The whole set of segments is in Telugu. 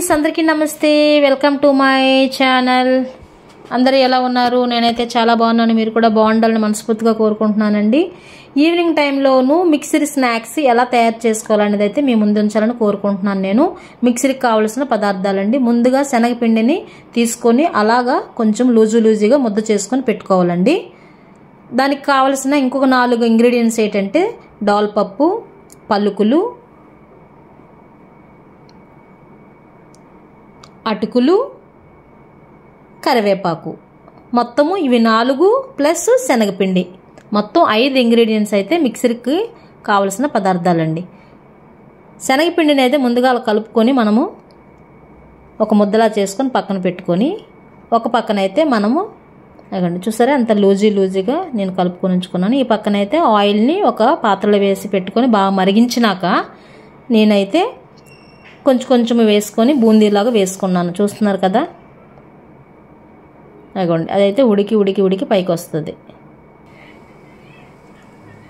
ఫ్రెండ్స్ అందరికీ నమస్తే, వెల్కమ్ టు మై ఛానల్. అందరూ ఎలా ఉన్నారు? నేనైతే చాలా బాగున్నాను. మీరు కూడా బాగుండాలని మనస్ఫూర్తిగా కోరుకుంటున్నానండి. ఈవినింగ్ టైంలోనూ మిక్సర్ స్నాక్స్ ఎలా తయారు చేసుకోవాలనేది అయితే మీ ముందు ఉంచాలని కోరుకుంటున్నాను. నేను మిక్సర్కి కావాల్సిన పదార్థాలండి. ముందుగా శనగపిండిని తీసుకొని అలాగా కొంచెం లూజీగా ముద్ద చేసుకొని పెట్టుకోవాలండి. దానికి కావలసిన ఇంకొక 4 ఇంగ్రీడియంట్స్ ఏంటంటే డాల్పప్పు, పలుకులు, అటుకులు, కరివేపాకు, మొత్తము ఇవి 4 ప్లస్ శనగపిండి, మొత్తం 5 ఇంగ్రీడియంట్స్ అయితే మిక్సర్కి కావలసిన పదార్థాలండి. శనగపిండిని అయితే ముందుగా అలా కలుపుకొని మనము ఒక ముద్దలా చేసుకొని పక్కన పెట్టుకొని, ఒక పక్కన అయితే మనము అదండి చూసారా అంత లూజీగా నేను కలుపుకొని ఉంచుకున్నాను. ఈ పక్కన అయితే ఆయిల్ని ఒక పాత్రలో వేసి పెట్టుకొని బాగా మరిగించినాక నేనైతే కొంచెం వేసుకొని బూందీలాగా వేసుకున్నాను. చూస్తున్నారు కదా, అదిగోండి అదైతే ఉడికి పైకి వస్తుంది.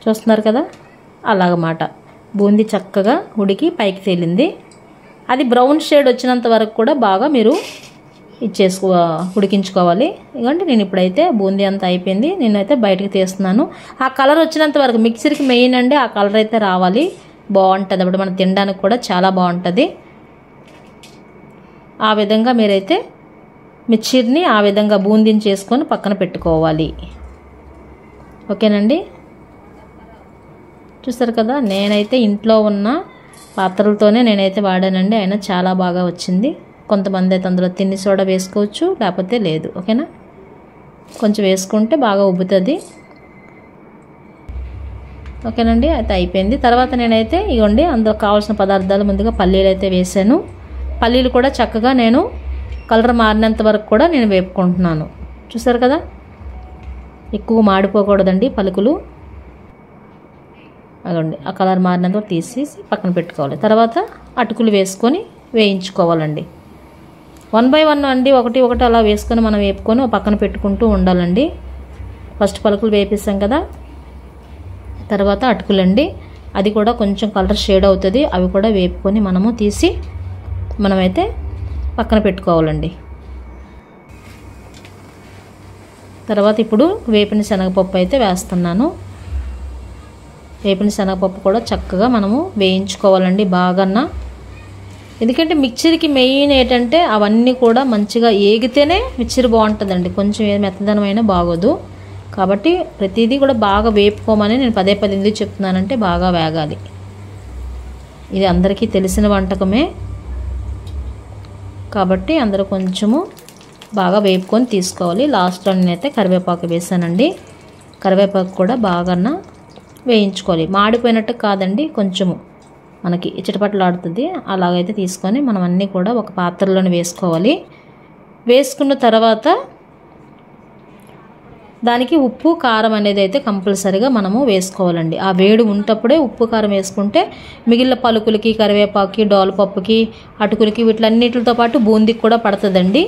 చూస్తున్నారు కదా, అలాగమాట బూందీ చక్కగా ఉడికి పైకి తేలింది. అది బ్రౌన్ షేడ్ వచ్చినంత వరకు కూడా బాగా మీరు ఉడికించుకోవాలి. ఇదిగోండి నేను ఇప్పుడైతే బూందీ అంతా అయిపోయింది, నేనైతే బయటకు తీస్తున్నాను. ఆ కలర్ వచ్చినంత వరకు మిక్సర్కి మెయిన్ అండి ఆ కలర్ అయితే రావాలి, బాగుంటుంది. అప్పుడు మనం తినడానికి కూడా చాలా బాగుంటుంది. ఆ విధంగా మీరైతే మిక్చర్ని ఆ విధంగా బూందీని చేసుకొని పక్కన పెట్టుకోవాలి. ఓకేనండి, చూస్తారు కదా, నేనైతే ఇంట్లో ఉన్న పాత్రలతోనే నేనైతే వాడానండి. అయినా చాలా బాగా వచ్చింది. కొంతమంది అయితే అందులో తిన్ని సోడా వేసుకోవచ్చు, లేకపోతే లేదు. ఓకేనా, కొంచెం వేసుకుంటే బాగా ఉబ్బుతుంది. ఓకేనండి, అయితే అయిపోయింది. తర్వాత నేనైతే ఇవ్వండి అందులో కావాల్సిన పదార్థాలు ముందుగా పల్లీలు అయితే వేసాను. పల్లీలు కూడా చక్కగా నేను కలర్ మారినంత వరకు కూడా నేను వేపుకుంటున్నాను. చూసారు కదా, ఎక్కువ మాడిపోకూడదండి పలుకులు. అదండి ఆ కలర్ మారినంత వరకు తీసేసి పక్కన పెట్టుకోవాలి. తర్వాత అటుకులు వేసుకొని వేయించుకోవాలండి. 1 by 1 అండి, ఒకటి అలా వేసుకొని మనం వేపుకొని పక్కన పెట్టుకుంటూ ఉండాలండి. ఫస్ట్ పలుకులు వేపిస్తాం కదా, తర్వాత అటుకులండి, అది కూడా కొంచెం కలర్ షేడ్ అవుతుంది. అవి కూడా వేపుకొని మనము తీసి మనమైతే పక్కన పెట్టుకోవాలండి. తర్వాత ఇప్పుడు వేపిన శనగపప్పు అయితే వేస్తున్నాను. వేపిన శనగపప్పు కూడా చక్కగా మనము వేయించుకోవాలండి బాగా. ఎందుకంటే మిక్చర్కి మెయిన్ ఏంటంటే అవన్నీ కూడా మంచిగా ఏగితేనే మిక్చర్ బాగుంటుందండి, కొంచెం మెత్తదనమైనా బాగోదు. కాబట్టి ప్రతిదీ కూడా బాగా వేపుకోమని నేను పదే ఎందుకు చెప్తున్నానంటే బాగా వేగాలి. ఇది అందరికీ తెలిసిన వంటకమే కాబట్టి అందరూ కొంచెము బాగా వేపుకొని తీసుకోవాలి. లాస్ట్లో నేనైతే కరివేపాకు వేసానండి. కరివేపాకు కూడా బాగా వేయించుకోవాలి, మాడిపోయినట్టు కాదండి, కొంచెము మనకి చిటపటలాడుతుంది. అలాగైతే తీసుకొని మనం అన్నీ కూడా ఒక పాత్రలోనే వేసుకోవాలి. వేసుకున్న తర్వాత దానికి ఉప్పు కారం అనేది అయితే కంపల్సరీగా మనము వేసుకోవాలండి. ఆ వేడి ఉన్నప్పుడే ఉప్పు కారం వేసుకుంటే మిగిలిన పలుకులకి, కరివేపాకుకి, డాల్పప్పుకి, అటుకులకి వీటిలన్నిటితో పాటు బూందీకి కూడా పడుతుందండి.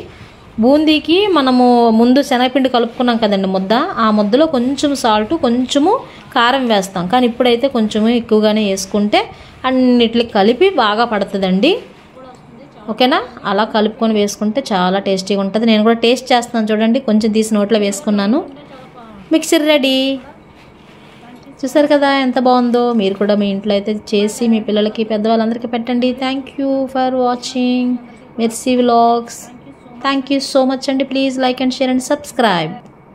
బూందీకి మనము ముందు శనగపిండి కలుపుకున్నాం కదండి ముద్ద, ఆ ముద్దలో కొంచెం సాల్ట్, కొంచెము కారం వేస్తాం. కానీ ఇప్పుడైతే కొంచెము ఎక్కువగానే వేసుకుంటే అన్నిటికి కలిపి బాగా పడుతుందండి. ఓకేనా, అలా కలుపుకొని వేసుకుంటే చాలా టేస్టీగా ఉంటుంది. నేను కూడా టేస్ట్ చేస్తున్నాను చూడండి, కొంచెం తీసి నోట్లో వేసుకున్నాను. Mixer ready. చూసారు కదా ఎంత బాగుందో. మీరు కూడా మీ ఇంట్లో అయితే చేసి మీ పిల్లలకి, పెద్దవాళ్ళందరికీ పెట్టండి. Thank you for watching Mercy vlogs. Thank you so much అండి. Please like and share and subscribe.